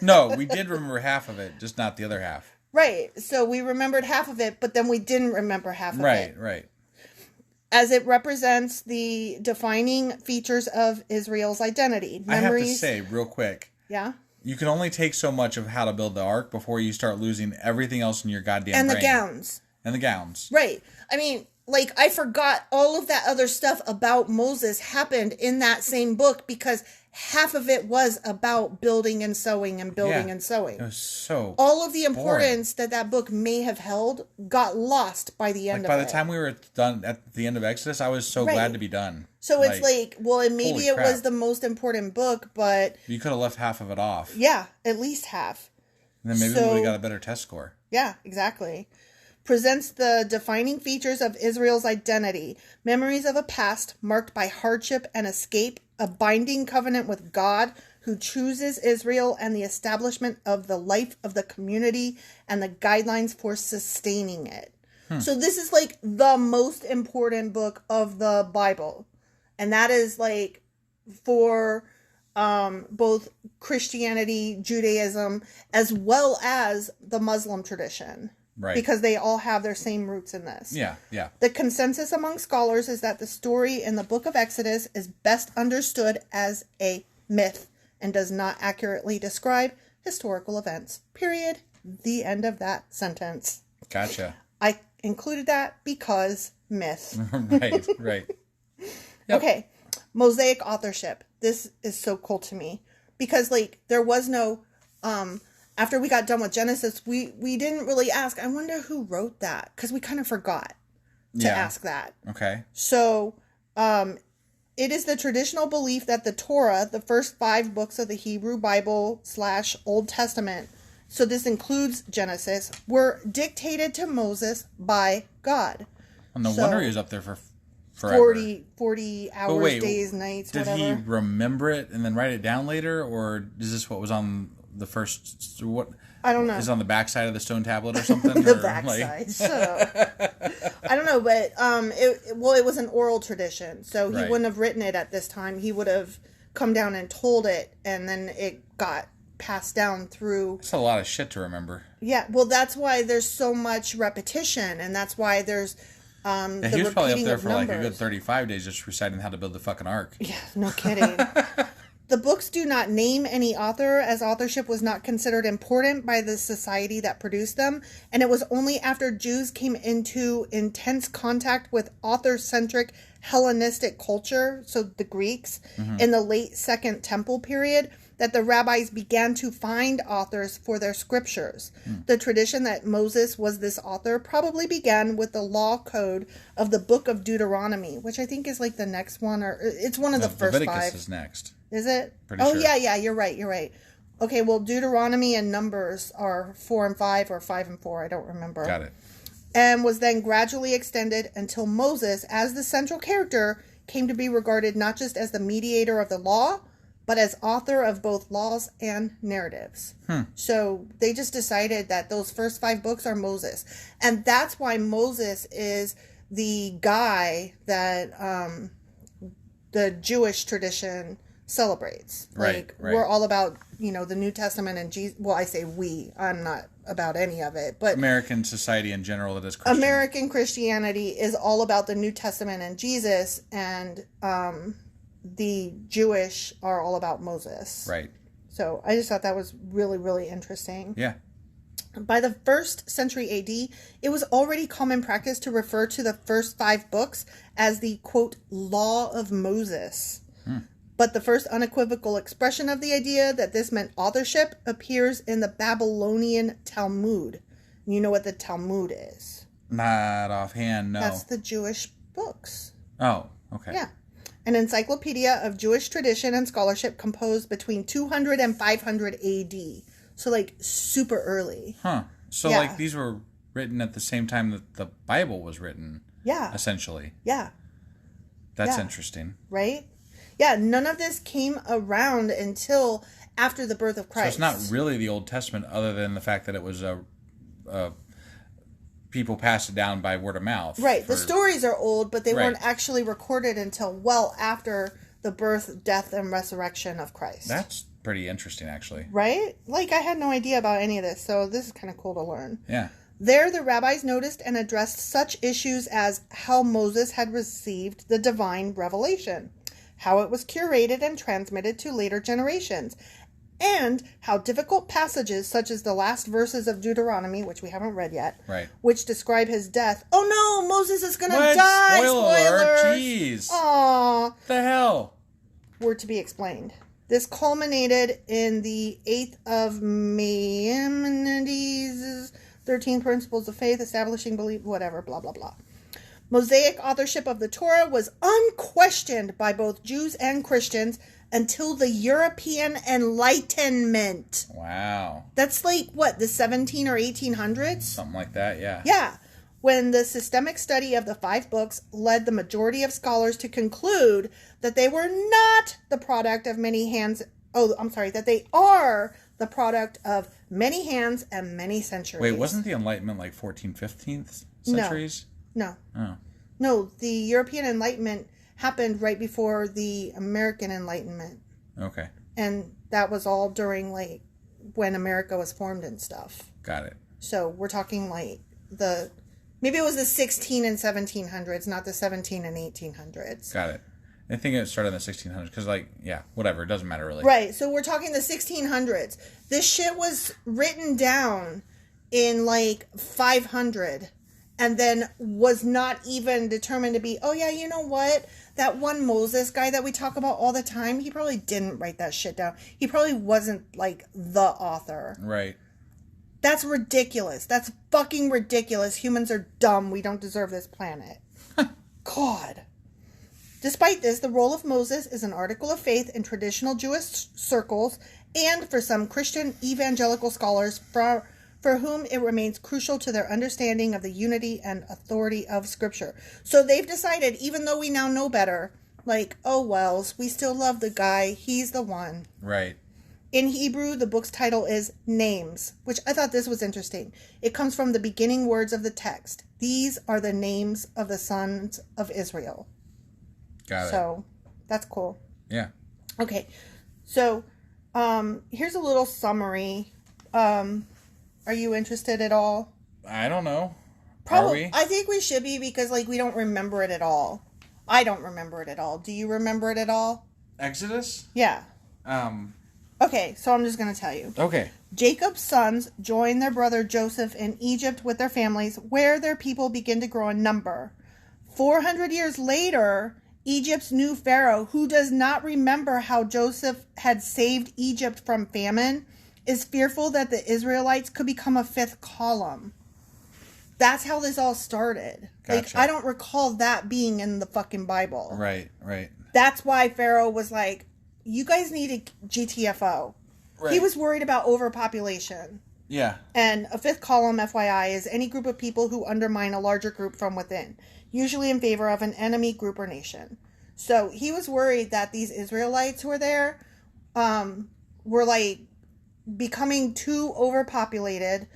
No, we did remember half of it, just not the other half. Right. So we remembered half of it, but then we didn't remember half of it. Right. As it represents the defining features of Israel's identity. I have to say, real quick. Yeah? You can only take so much of how to build the ark before you start losing everything else in your goddamn brain. And the gowns. And the gowns. Right. I mean, like, I forgot all of that other stuff about Moses happened in that same book because half of it was about building and sewing and building and sewing. It was so all of the importance that book may have held got lost by the end of it. By the time we were done at the end of Exodus, I was so glad to be done. So it's like, well, maybe it was the most important book, but... You could have left half of it off. Yeah, at least half. And then maybe we would have got a better test score. Yeah, exactly. Presents the defining features of Israel's identity, memories of a past marked by hardship and escape, a binding covenant with God who chooses Israel, and the establishment of the life of the community and the guidelines for sustaining it. So this is like the most important book of the Bible. And that is like for both Christianity, Judaism, as well as the Muslim tradition. Right. Because they all have their same roots in this. Yeah. The consensus among scholars is that the story in the book of Exodus is best understood as a myth and does not accurately describe historical events. Period. The end of that sentence. Gotcha. I included that because myth. Right. Yep. Okay. Mosaic authorship. This is so cool to me because like there was no after we got done with Genesis, we didn't really ask, I wonder who wrote that? Because we kind of forgot to ask that. Okay. So, it is the traditional belief that the Torah, the first 5 books of the Hebrew Bible / Old Testament, so this includes Genesis, were dictated to Moses by God. Well, no wonder he was up there for forever. 40 hours, days, nights, whatever. Did he remember it and then write it down later? Or is this what was on the first, what? I don't know. Is it on the backside of the stone tablet or something? The backside. I don't know, but it was an oral tradition, so he wouldn't have written it at this time. He would have come down and told it, and then it got passed down through. That's a lot of shit to remember. Yeah, well, that's why there's so much repetition, and that's why there's the he was probably up there for numbers. like a good 35 days just reciting how to build the fucking ark. Yeah, no kidding. The books do not name any author, as authorship was not considered important by the society that produced them, and it was only after Jews came into intense contact with author-centric Hellenistic culture, so the Greeks, in the late Second Temple period, that the rabbis began to find authors for their scriptures. The tradition that Moses was this author probably began with the law code of the Book of Deuteronomy, which I think is like the next one, or it's one of the first Leviticus 5. Is next. Is it? Pretty sure. Yeah, you're right. Okay, well, Deuteronomy and Numbers are 4 and 5, or 5 and 4, I don't remember. Got it. And was then gradually extended until Moses, as the central character, came to be regarded not just as the mediator of the law, but as author of both laws and narratives. So they just decided that those first 5 books are Moses. And that's why Moses is the guy that the Jewish tradition celebrates. Right. We're all about, the New Testament and Jesus. Well, I say we. I'm not about any of it. But American society in general that is Christian. American Christianity is all about the New Testament and Jesus, and the Jewish are all about Moses. Right. So I just thought that was really, really interesting. Yeah. By the 1st century AD, it was already common practice to refer to the first 5 books as the, quote, Law of Moses. But the first unequivocal expression of the idea that this meant authorship appears in the Babylonian Talmud. You know what the Talmud is? Not offhand, no. That's the Jewish books. Oh, okay. Yeah. An encyclopedia of Jewish tradition and scholarship composed between 200 and 500 AD. So, super early. So, these were written at the same time that the Bible was written. Yeah. Essentially. Yeah. That's interesting. Right? Yeah, none of this came around until after the birth of Christ. So it's not really the Old Testament, other than the fact that it was people passed it down by word of mouth. Right. The stories are old, but they Right. weren't actually recorded until well after the birth, death, and resurrection of Christ. That's pretty interesting, actually. Right? Like, I had no idea about any of this, so this is kind of cool to learn. Yeah. There, the rabbis noticed and addressed such issues as how Moses had received the divine revelation, how it was curated and transmitted to later generations, and how difficult passages such as the last verses of Deuteronomy, which we haven't read yet, Right. which describe his death. Oh no, Moses is going to What? die! Spoiler alert, Spoilers! jeez. Aww. The hell? Were to be explained. This culminated in the 8th of Maimonides' 13 Principles of Faith, establishing belief, whatever, blah, blah, blah. Mosaic authorship of the Torah was unquestioned by both Jews and Christians until the European Enlightenment. Wow. That's like, what, the 17 or 1800s? Something like that, yeah. Yeah. When the systemic study of the 5 books led the majority of scholars to conclude that they were not the product of many hands. That they are the product of many hands and many centuries. Wait, wasn't the Enlightenment like 14th, 15th centuries? No. Oh. No, the European Enlightenment happened right before the American Enlightenment. Okay. And that was all during, like, when America was formed and stuff. Got it. So we're talking, like, maybe it was the 16 and 1700s, not the 17 and 1800s. Got it. I think it started in the 1600s because, like, yeah, whatever. It doesn't matter really. Right. So we're talking the 1600s. This shit was written down in, like, 500 and then was not even determined to be, oh, yeah, you know what? That one Moses guy that we talk about all the time, he probably didn't write that shit down. He probably wasn't, like, the author. Right. That's ridiculous. That's fucking ridiculous. Humans are dumb. We don't deserve this planet. God. Despite this, the role of Moses is an article of faith in traditional Jewish circles and for some Christian evangelical scholars for whom it remains crucial to their understanding of the unity and authority of Scripture. So they've decided, even though we now know better, like, oh, wells, we still love the guy. He's the one. Right. In Hebrew, the book's title is Names, which I thought this was interesting. It comes from the beginning words of the text. These are the names of the sons of Israel. Got it. So, that's cool. Yeah. Okay. So, here's a little summary. Are you interested at all? I don't know. Probably. Are we? I think we should be because, like, we don't remember it at all. I don't remember it at all. Do you remember it at all? Exodus? Yeah. Okay, so I'm just going to tell you. Okay. Jacob's sons join their brother Joseph in Egypt with their families, where their people begin to grow in number. 400 years later, Egypt's new pharaoh, who does not remember how Joseph had saved Egypt from famine, is fearful that the Israelites could become a 5th column. That's how this all started. Gotcha. Like, I don't recall that being in the fucking Bible. Right, right. That's why Pharaoh was like, you guys need a GTFO. Right. He was worried about overpopulation. Yeah. And a 5th column, FYI, is any group of people who undermine a larger group from within, usually in favor of an enemy group or nation. So he was worried that these Israelites who were there were, like, becoming too overpopulated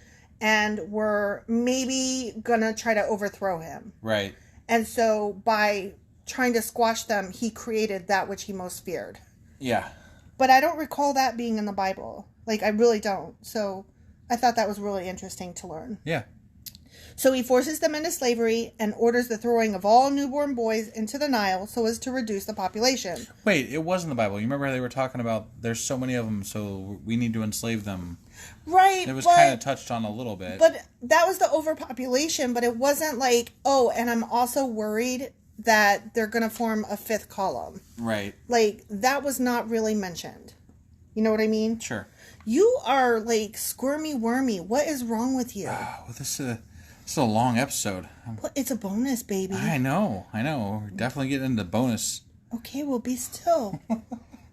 and were maybe gonna try to overthrow him. Right. And so by trying to squash them, he created that which he most feared. Yeah. But I don't recall that being in the Bible. Like, I really don't. So I thought that was really interesting to learn. Yeah. So he forces them into slavery and orders the throwing of all newborn boys into the Nile so as to reduce the population. Wait, it was in the Bible. You remember how they were talking about there's so many of them, so we need to enslave them. Right. It was kind of touched on a little bit. But that was the overpopulation, but it wasn't like, oh, and I'm also worried that they're going to form a 5th column. Right. Like, that was not really mentioned. You know what I mean? Sure. You are, like, squirmy wormy. What is wrong with you? Well, this is a long episode. Well, it's a bonus, baby. I know. We're definitely getting into bonus. Okay, well, be still.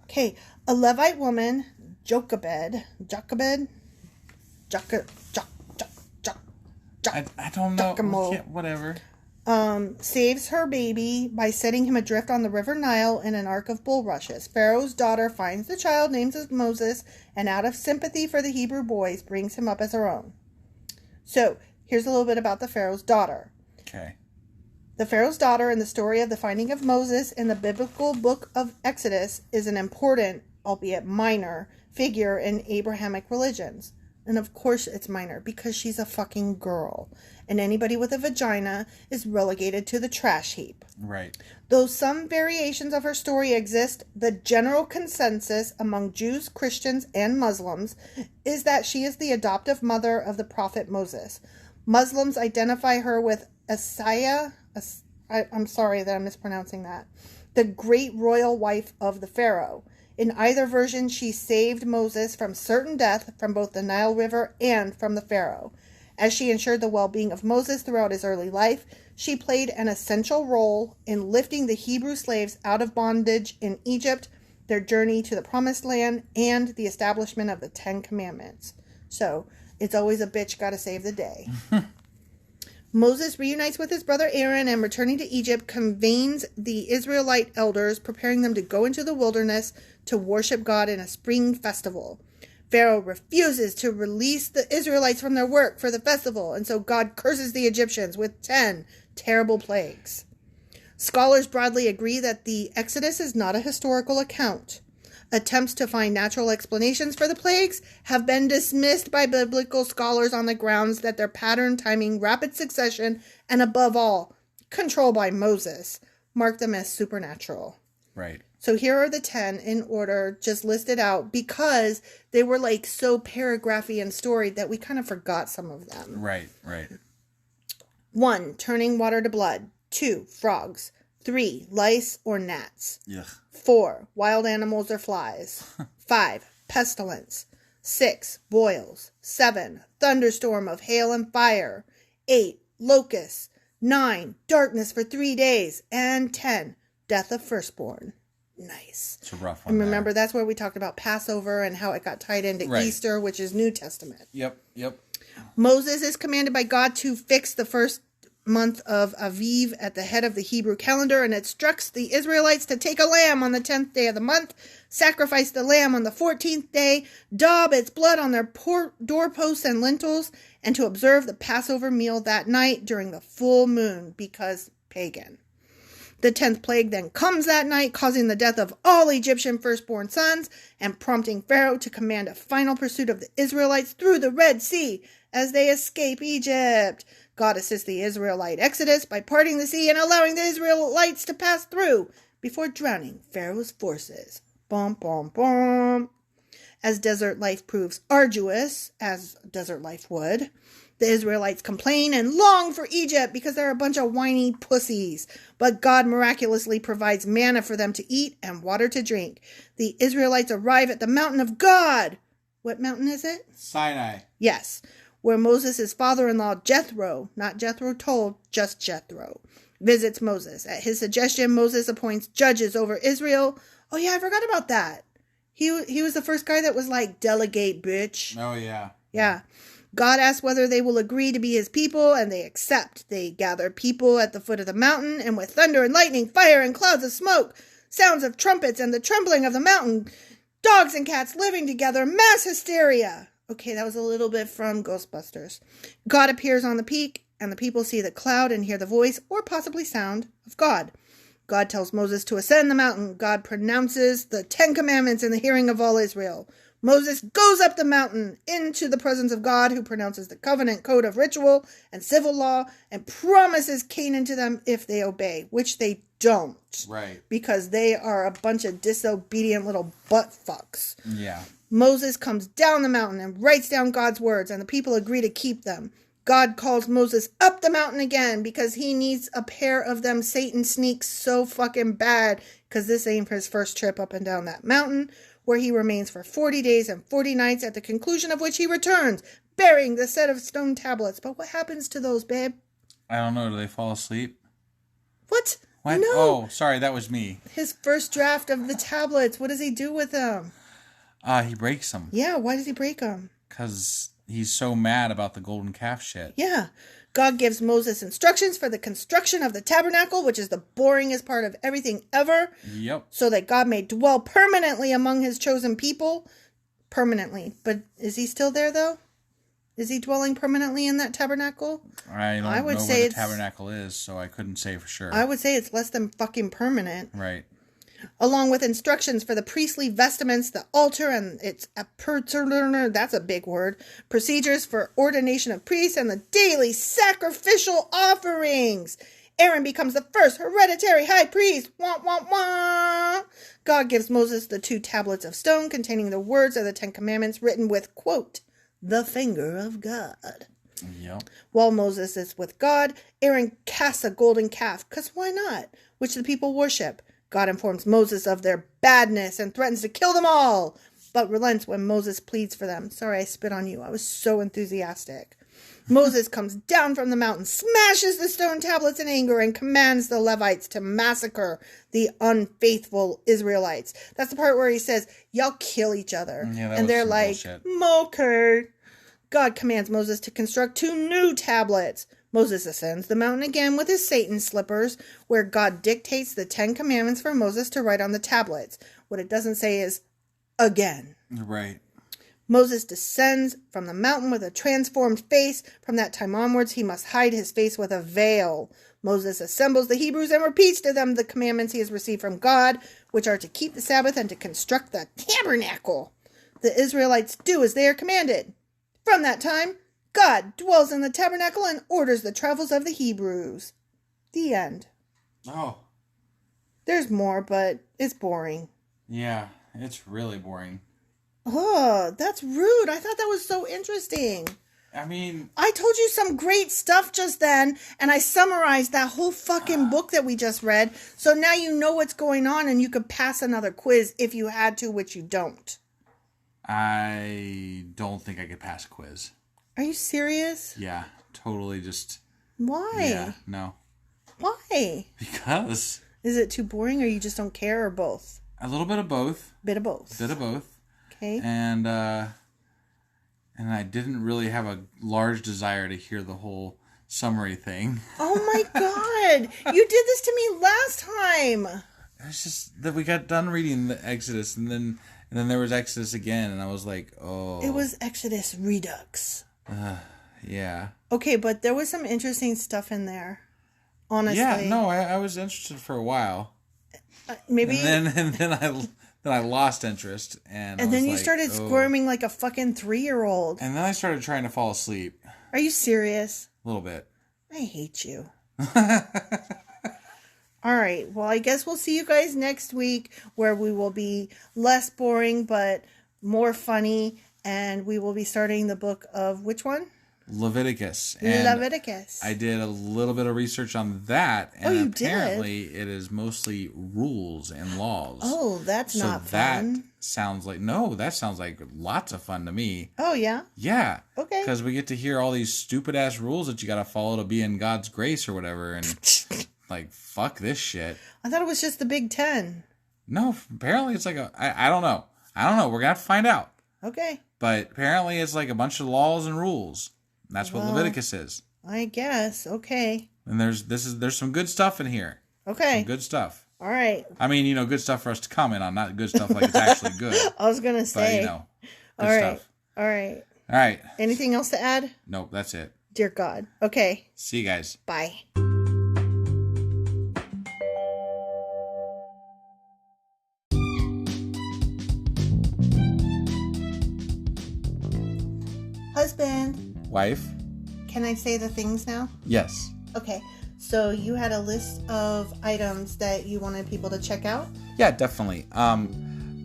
Okay, a Levite woman, Jochebed. I don't know. Giacomo. Whatever. saves her baby by setting him adrift on the River Nile in an ark of bulrushes. Pharaoh's daughter finds the child, names him Moses, and out of sympathy for the Hebrew boys, brings him up as her own. So, here's a little bit about the Pharaoh's daughter. Okay. The Pharaoh's daughter in the story of the finding of Moses in the biblical book of Exodus is an important, albeit minor, figure in Abrahamic religions. And of course it's minor because she's a fucking girl. And anybody with a vagina is relegated to the trash heap. Right. Though some variations of her story exist, the general consensus among Jews, Christians, and Muslims is that she is the adoptive mother of the prophet Moses. Muslims identify her with Asiyah, I'm sorry that I'm mispronouncing that, the great royal wife of the Pharaoh. In either version, she saved Moses from certain death from both the Nile River and from the Pharaoh. As she ensured the well-being of Moses throughout his early life, she played an essential role in lifting the Hebrew slaves out of bondage in Egypt, their journey to the Promised Land, and the establishment of the Ten Commandments. So, it's always a bitch gotta save the day. Moses reunites with his brother Aaron and, returning to Egypt, convenes the Israelite elders, preparing them to go into the wilderness to worship God in a spring festival. Pharaoh refuses to release the Israelites from their work for the festival, and so God curses the Egyptians with 10 terrible plagues. Scholars broadly agree that the Exodus is not a historical account. Attempts to find natural explanations for the plagues have been dismissed by biblical scholars on the grounds that their pattern, timing, rapid succession, and above all, control by Moses, mark them as supernatural. Right. So here are the 10 in order, just listed out, because they were like so paragraphy and storied that we kind of forgot some of them. Right, right. 1. Turning water to blood. 2. Frogs. 3. Lice or gnats. Ugh. 4. Wild animals or flies. 5. Pestilence. 6. Boils. 7. Thunderstorm of hail and fire. 8. Locusts. 9. Darkness for 3 days. And 10. Death of firstborn. Nice. It's a rough one. And remember, that's where we talked about Passover and how it got tied into Easter, which is New Testament. Yep. Moses is commanded by God to fix the first month of Aviv at the head of the Hebrew calendar, and instructs the Israelites to take a lamb on the 10th day of the month, sacrifice the lamb on the 14th day, daub its blood on their doorposts and lintels, and to observe the Passover meal that night during the full moon, because pagan. The 10th plague then comes that night, causing the death of all Egyptian firstborn sons, and prompting Pharaoh to command a final pursuit of the Israelites through the Red Sea as they escape Egypt. God assists the Israelite exodus by parting the sea and allowing the Israelites to pass through before drowning Pharaoh's forces. Bom, bom, bom. As desert life proves arduous, as desert life would, the Israelites complain and long for Egypt because they're a bunch of whiny pussies. But God miraculously provides manna for them to eat and water to drink. The Israelites arrive at the mountain of God. What mountain is it? Sinai. Yes, where Moses' father-in-law Jethro, not Jethro Tull, just Jethro, visits Moses. At his suggestion, Moses appoints judges over Israel. Oh yeah, I forgot about that. He was the first guy that was like, delegate, bitch. Oh yeah. Yeah. God asks whether they will agree to be his people, and they accept. They gather people at the foot of the mountain, and with thunder and lightning, fire and clouds of smoke, sounds of trumpets and the trembling of the mountain, dogs and cats living together, mass hysteria. Okay, that was a little bit from Ghostbusters. God appears on the peak, and the people see the cloud and hear the voice, or possibly sound, of God. God tells Moses to ascend the mountain. God pronounces the 10 Commandments in the hearing of all Israel. Moses goes up the mountain into the presence of God, who pronounces the covenant code of ritual and civil law and promises Canaan to them if they obey, which they don't. Right. Because they are a bunch of disobedient little butt fucks. Yeah. Moses comes down the mountain and writes down God's words, and the people agree to keep them. God calls Moses up the mountain again because he needs a pair of them Satan sneaks so fucking bad, because this ain't his first trip up and down that mountain, where he remains for 40 days and 40 nights, at the conclusion of which he returns, bearing the set of stone tablets. But what happens to those, babe? I don't know. Do they fall asleep? What? What? No. Oh, sorry. That was me. His first draft of the tablets. What does he do with them? He breaks them. Yeah, why does he break them? Because he's so mad about the golden calf shit. Yeah. God gives Moses instructions for the construction of the tabernacle, which is the boringest part of everything ever. Yep. So that God may dwell permanently among his chosen people. Permanently. But is he still there, though? Is he dwelling permanently in that tabernacle? I don't know where the tabernacle is, so I couldn't say for sure. I would say it's less than fucking permanent. Right. Along with instructions for the priestly vestments, the altar, and its that's a big word, procedures for ordination of priests, and the daily sacrificial offerings. Aaron becomes the first hereditary high priest. Wah, wah, wah. God gives Moses the 2 tablets of stone containing the words of the 10 Commandments written with, quote, the finger of God. Yep. While Moses is with God, Aaron casts a golden calf, because why not, which the people worship. God informs Moses of their badness and threatens to kill them all, but relents when Moses pleads for them. Sorry, I spit on you. I was so enthusiastic. Moses comes down from the mountain, smashes the stone tablets in anger, and commands the Levites to massacre the unfaithful Israelites. That's the part where he says, y'all kill each other. Yeah, and they're like, bullshit. Moker. God commands Moses to construct 2 new tablets. Moses ascends the mountain again with his Satan slippers, where God dictates the 10 Commandments for Moses to write on the tablets. What it doesn't say is, again. Right. Moses descends from the mountain with a transformed face. From that time onwards, he must hide his face with a veil. Moses assembles the Hebrews and repeats to them the commandments he has received from God, which are to keep the Sabbath and to construct the tabernacle. The Israelites do as they are commanded. From that time, God dwells in the tabernacle and orders the travels of the Hebrews. The end. Oh. There's more, but it's boring. Yeah, it's really boring. Oh, that's rude. I thought that was so interesting. I mean, I told you some great stuff just then, and I summarized that whole fucking book that we just read, so now you know what's going on and you could pass another quiz if you had to, which you don't. I don't think I could pass a quiz. Are you serious? Yeah, totally just... Why? Yeah, no. Why? Because... Is it too boring or you just don't care or both? A little bit of both. Bit of both. Bit of both. Okay. And I didn't really have a large desire to hear the whole summary thing. Oh my God. You did this to me last time. It's just that we got done reading the Exodus and then there was Exodus again and I was like, oh. It was Exodus Redux. Yeah. Okay, but there was some interesting stuff in there. Honestly. Yeah, no, I was interested for a while. Maybe. And then I lost interest and then you like, started squirming like a fucking 3-year-old. And then I started trying to fall asleep. Are you serious? A little bit. I hate you. All right. Well, I guess we'll see you guys next week where we will be less boring but more funny, and we will be starting the book of which one? Leviticus. And Leviticus. I did a little bit of research on that, and you apparently it is mostly rules and laws. Oh, that's not fun. That sounds like lots of fun to me. Oh, yeah? Yeah. Okay. Because we get to hear all these stupid ass rules that you got to follow to be in God's grace or whatever, and like, fuck this shit. I thought it was just the Big 10. No, apparently it's like I don't know. We're going to have to find out. Okay. But apparently it's like a bunch of laws and rules. That's what Leviticus is. I guess. Okay. And there's some good stuff in here. Okay. Some good stuff. All right. I mean, good stuff for us to comment on, not good stuff like it's actually good. I was going to say. But, good all right. stuff. All right. All right. Anything else to add? Nope, that's it. Dear God. Okay. See you guys. Bye. Husband. Wife. Can I say the things now? Yes. Okay. So you had a list of items that you wanted people to check out? Yeah, definitely.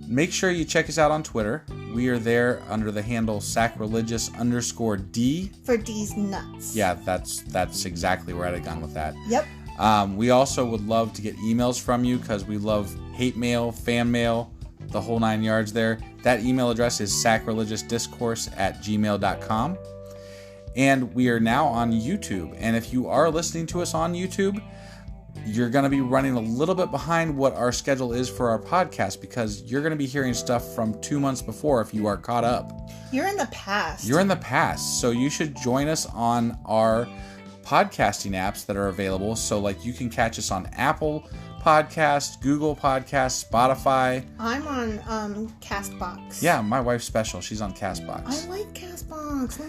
Make sure you check us out on Twitter. We are there under the handle sacrilegious_D. For D's nuts. Yeah, that's exactly where I'd have gone with that. Yep. We also would love to get emails from you because we love hate mail, fan mail, the whole 9 yards there. That email address is sacrilegiousdiscourse@gmail.com. And we are now on YouTube. And if you are listening to us on YouTube, you're going to be running a little bit behind what our schedule is for our podcast because you're going to be hearing stuff from 2 months before if you are caught up. You're in the past. You're in the past. So you should join us on our podcasting apps that are available. So like you can catch us on Apple Podcast, Google Podcast, Spotify. I'm on Castbox. Yeah, my wife's special. She's on Castbox. I like Castbox.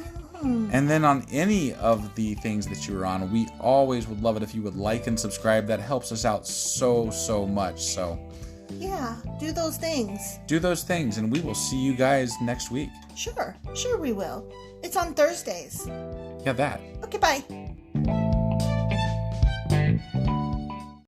And then on any of the things that you're on, we always would love it if you would like and subscribe. That helps us out so much. So yeah, do those things. Do those things, and we will see you guys next week. Sure we will. It's on Thursdays. Yeah, that. Okay, bye.